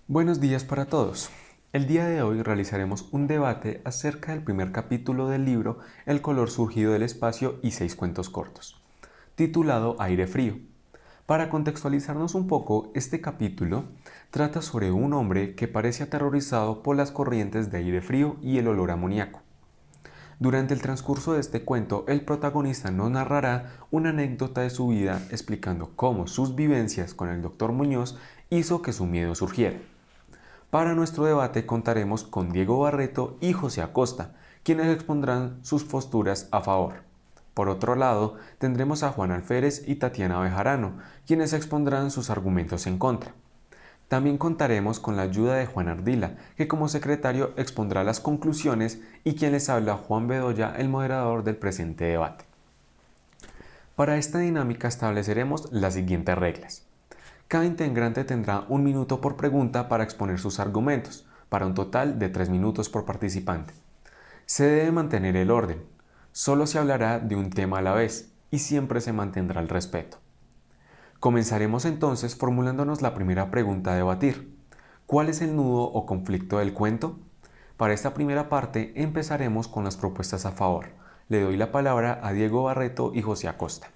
Buenos días para todos. El día de hoy realizaremos un debate acerca del primer capítulo del libro El color surgido del espacio y 6 cuentos cortos, titulado Aire frío. Para contextualizarnos un poco, este capítulo trata sobre un hombre que parece aterrorizado por las corrientes de aire frío y el olor amoníaco. Durante el transcurso de este cuento, el protagonista nos narrará una anécdota de su vida explicando cómo sus vivencias con el Dr. Muñoz hizo que su miedo surgiera. Para nuestro debate contaremos con Diego Barreto y José Acosta, quienes expondrán sus posturas a favor. Por otro lado, tendremos a Juan Alférez y Tatiana Bejarano, quienes expondrán sus argumentos en contra. También contaremos con la ayuda de Juan Ardila, que como secretario expondrá las conclusiones, y quien les habla, Juan Bedoya, el moderador del presente debate. Para esta dinámica estableceremos las siguientes reglas. Cada integrante tendrá 1 minuto por pregunta para exponer sus argumentos, para un total de 3 minutos por participante. Se debe mantener el orden. Solo se hablará de un tema a la vez y siempre se mantendrá el respeto. Comenzaremos entonces formulándonos la primera pregunta a debatir. ¿Cuál es el nudo o conflicto del cuento? Para esta primera parte empezaremos con las propuestas a favor. Le doy la palabra a Diego Barreto y José Acosta.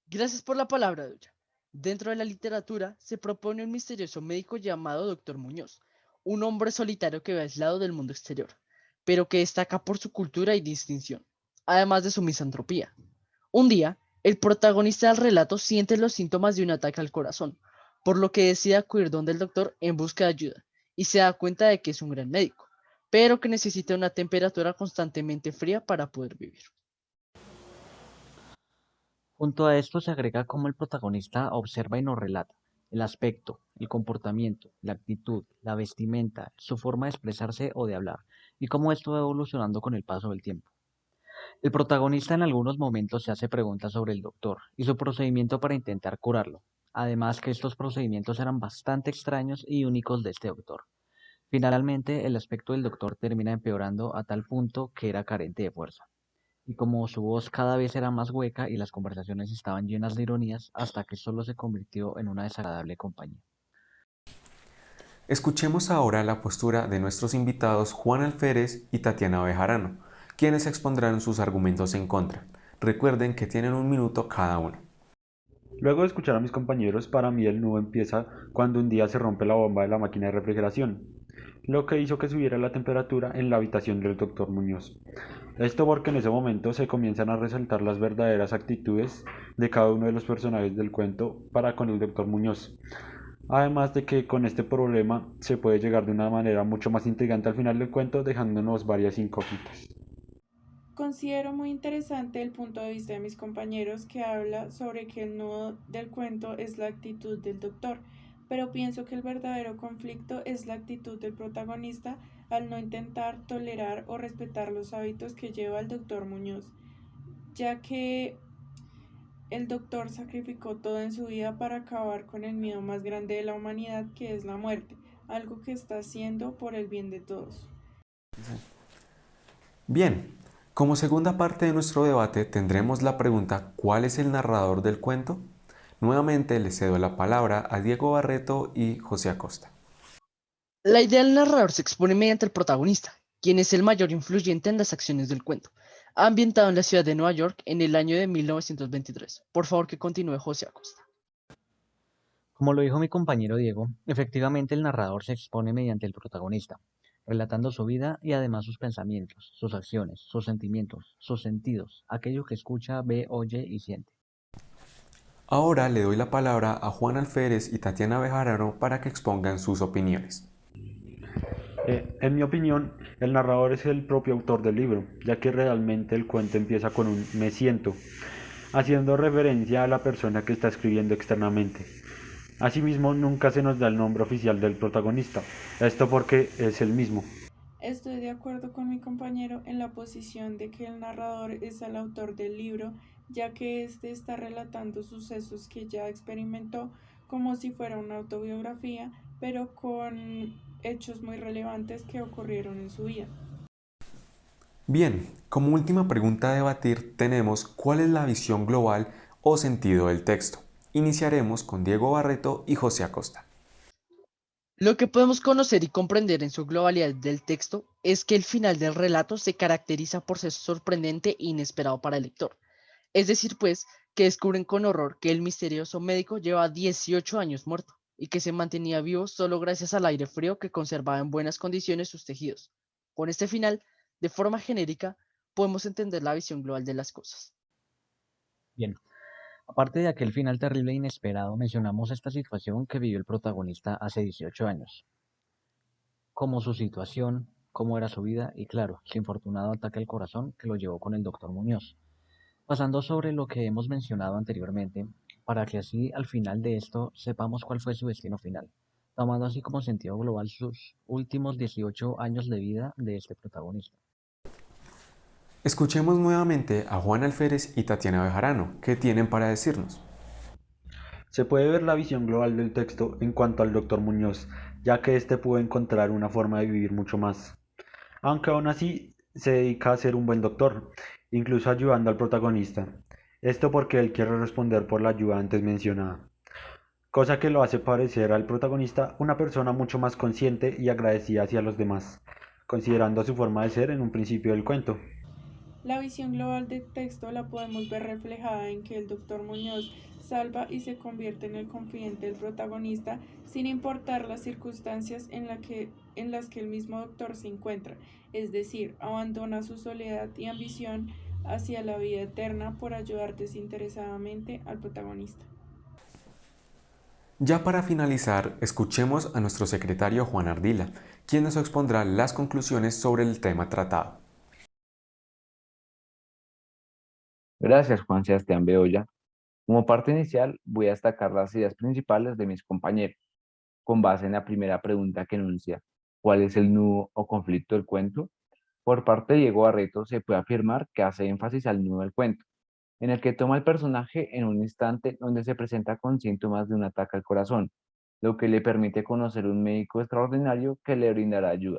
Gracias por la palabra, Duya. Dentro de la literatura se propone un misterioso médico llamado Doctor Muñoz, un hombre solitario que ve aislado del mundo exterior, pero que destaca por su cultura y distinción, además de su misantropía. Un día, el protagonista del relato siente los síntomas de un ataque al corazón, por lo que decide acudir donde el doctor en busca de ayuda, y se da cuenta de que es un gran médico, pero que necesita una temperatura constantemente fría para poder vivir. Junto a esto se agrega cómo el protagonista observa y nos relata el aspecto, el comportamiento, la actitud, la vestimenta, su forma de expresarse o de hablar, y cómo esto va evolucionando con el paso del tiempo. El protagonista en algunos momentos se hace preguntas sobre el doctor y su procedimiento para intentar curarlo, además que estos procedimientos eran bastante extraños y únicos de este doctor. Finalmente, el aspecto del doctor termina empeorando a tal punto que era carente de fuerza y como su voz cada vez era más hueca y las conversaciones estaban llenas de ironías hasta que solo se convirtió en una desagradable compañía. Escuchemos ahora la postura de nuestros invitados Juan Alférez y Tatiana Bejarano, quienes expondrán sus argumentos en contra. Recuerden que tienen 1 minuto cada uno. Luego de escuchar a mis compañeros, para mí el nudo empieza cuando un día se rompe la bomba de la máquina de refrigeración, lo que hizo que subiera la temperatura en la habitación del doctor Muñoz. Esto porque en ese momento se comienzan a resaltar las verdaderas actitudes de cada uno de los personajes del cuento para con el doctor Muñoz. Además de que con este problema se puede llegar de una manera mucho más intrigante al final del cuento, dejándonos varias incógnitas. Considero muy interesante el punto de vista de mis compañeros que habla sobre que el nudo del cuento es la actitud del doctor, pero pienso que el verdadero conflicto es la actitud del protagonista al no intentar tolerar o respetar los hábitos que lleva el doctor Muñoz, ya que el doctor sacrificó todo en su vida para acabar con el miedo más grande de la humanidad, que es la muerte, algo que está haciendo por el bien de todos. Bien, como segunda parte de nuestro debate tendremos la pregunta ¿cuál es el narrador del cuento? Nuevamente le cedo la palabra a Diego Barreto y José Acosta. La idea del narrador se expone mediante el protagonista, quien es el mayor influyente en las acciones del cuento, ambientado en la ciudad de Nueva York en el año de 1923. Por favor, que continúe José Acosta. Como lo dijo mi compañero Diego, efectivamente el narrador se expone mediante el protagonista, relatando su vida y además sus pensamientos, sus acciones, sus sentimientos, sus sentidos, aquello que escucha, ve, oye y siente. Ahora le doy la palabra a Juan Alférez y Tatiana Bejarano para que expongan sus opiniones. En mi opinión, el narrador es el propio autor del libro, ya que realmente el cuento empieza con un me siento, haciendo referencia a la persona que está escribiendo externamente. Asimismo, nunca se nos da el nombre oficial del protagonista, esto porque es el mismo. Estoy de acuerdo con mi compañero en la posición de que el narrador es el autor del libro, ya que éste está relatando sucesos que ya experimentó como si fuera una autobiografía, pero con hechos muy relevantes que ocurrieron en su vida. Bien, como última pregunta a debatir tenemos ¿cuál es la visión global o sentido del texto? Iniciaremos con Diego Barreto y José Acosta. Lo que podemos conocer y comprender en su globalidad del texto es que el final del relato se caracteriza por ser sorprendente e inesperado para el lector. Es decir, pues, que descubren con horror que el misterioso médico lleva 18 años muerto y que se mantenía vivo solo gracias al aire frío que conservaba en buenas condiciones sus tejidos. Con este final, de forma genérica, podemos entender la visión global de las cosas. Bien, aparte de aquel final terrible e inesperado, mencionamos esta situación que vivió el protagonista hace 18 años, como su situación, cómo era su vida y claro, su infortunado ataque al corazón que lo llevó con el doctor Muñoz. Pasando sobre lo que hemos mencionado anteriormente, para que así al final de esto sepamos cuál fue su destino final, tomando así como sentido global sus últimos 18 años de vida de este protagonista. Escuchemos nuevamente a Juan Alférez y Tatiana Bejarano, ¿qué tienen para decirnos? Se puede ver la visión global del texto en cuanto al Dr. Muñoz, ya que éste pudo encontrar una forma de vivir mucho más. Aunque aún así se dedica a ser un buen doctor, incluso ayudando al protagonista. Esto porque él quiere responder por la ayuda antes mencionada, cosa que lo hace parecer al protagonista una persona mucho más consciente y agradecida hacia los demás, considerando su forma de ser en un principio del cuento. La visión global del texto la podemos ver reflejada en que el doctor Muñoz salva y se convierte en el confidente del protagonista sin importar las circunstancias en las que el mismo doctor se encuentra, es decir, abandona su soledad y ambición hacia la vida eterna por ayudar desinteresadamente al protagonista. Ya para finalizar, escuchemos a nuestro secretario Juan Ardila, quien nos expondrá las conclusiones sobre el tema tratado. Gracias, Juan Sebastián Bedoya. Como parte inicial, voy a destacar las ideas principales de mis compañeros, con base en la primera pregunta que enuncia, ¿cuál es el nudo o conflicto del cuento? Por parte de Diego Barreto se puede afirmar que hace énfasis al nudo del cuento, en el que toma el personaje en un instante donde se presenta con síntomas de un ataque al corazón, lo que le permite conocer un médico extraordinario que le brindará ayuda.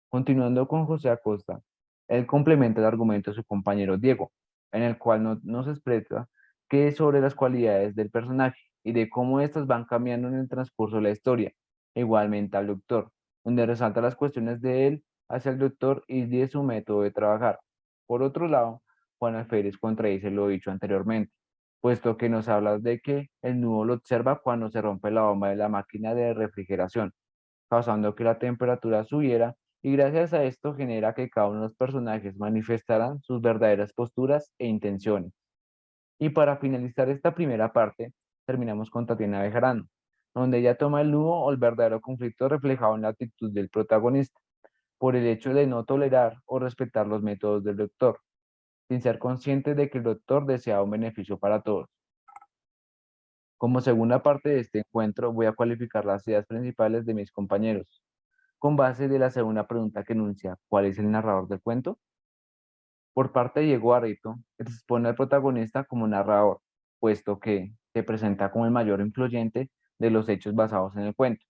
Continuando con José Acosta, él complementa el argumento de su compañero Diego, en el cual nos expresa qué es sobre las cualidades del personaje y de cómo éstas van cambiando en el transcurso de la historia. Igualmente al doctor, donde resalta las cuestiones de él hacia el doctor y de su método de trabajar. Por otro lado, Juan Alférez contradice lo dicho anteriormente, puesto que nos habla de que el nudo lo observa cuando se rompe la bomba de la máquina de refrigeración, causando que la temperatura subiera y gracias a esto genera que cada uno de los personajes manifestaran sus verdaderas posturas e intenciones. Y para finalizar esta primera parte, terminamos con Tatiana Bejarano, donde ella toma el nudo o el verdadero conflicto reflejado en la actitud del protagonista, por el hecho de no tolerar o respetar los métodos del doctor, sin ser consciente de que el doctor desea un beneficio para todos. Como segunda parte de este encuentro, voy a cualificar las ideas principales de mis compañeros, con base de la segunda pregunta que enuncia, ¿cuál es el narrador del cuento? Por parte de Diego Barreto, expone al protagonista como narrador, puesto que se presenta como el mayor influyente de los hechos basados en el cuento.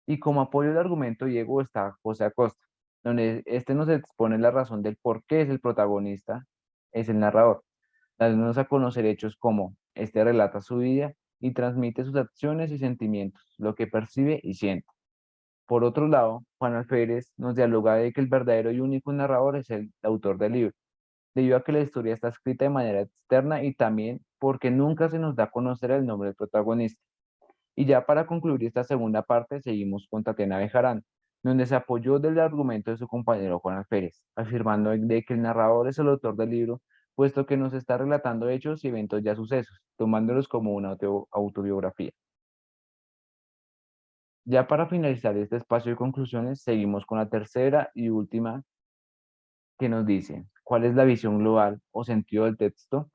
Y como apoyo del argumento, Diego está José Acosta, donde este nos expone la razón del por qué es el protagonista, es el narrador, dándonos a conocer hechos como este relata su vida y transmite sus acciones y sentimientos, lo que percibe y siente. Por otro lado, Juan Alférez nos dialoga de que el verdadero y único narrador es el autor del libro, debido a que la historia está escrita de manera externa y también porque nunca se nos da a conocer el nombre del protagonista. Y ya para concluir esta segunda parte, seguimos con Tatiana Bejarán, donde se apoyó del argumento de su compañero Juan Alférez, afirmando de que el narrador es el autor del libro, puesto que nos está relatando hechos y eventos ya sucesos, tomándolos como una autobiografía. Ya para finalizar este espacio de conclusiones, seguimos con la tercera y última que nos dice, ¿cuál es la visión global o sentido del texto?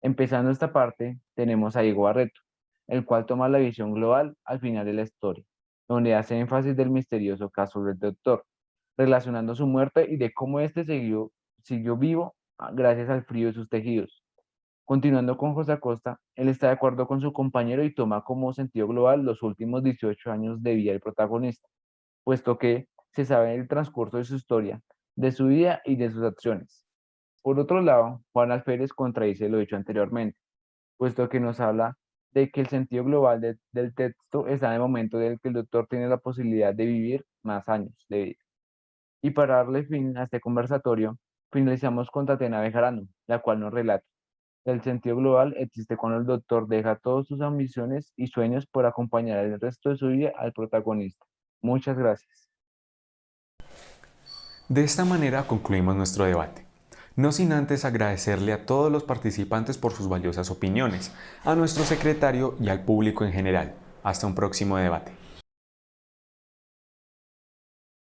Empezando esta parte, tenemos a Diego Barreto, el cual toma la visión global al final de la historia, donde hace énfasis del misterioso caso del doctor, relacionando su muerte y de cómo éste siguió vivo gracias al frío de sus tejidos. Continuando con José Acosta, él está de acuerdo con su compañero y toma como sentido global los últimos 18 años de vida del protagonista, puesto que se sabe el transcurso de su historia, de su vida y de sus acciones. Por otro lado, Juan Alférez contradice lo dicho anteriormente, puesto que nos habla de que el sentido global del texto está en el momento en el que el doctor tiene la posibilidad de vivir más años de vida. Y para darle fin a este conversatorio, finalizamos con Tatiana Bejarano, la cual nos relata: el sentido global existe cuando el doctor deja todas sus ambiciones y sueños por acompañar el resto de su vida al protagonista. Muchas gracias. De esta manera concluimos nuestro debate. No sin antes agradecerle a todos los participantes por sus valiosas opiniones, a nuestro secretario y al público en general. Hasta un próximo debate.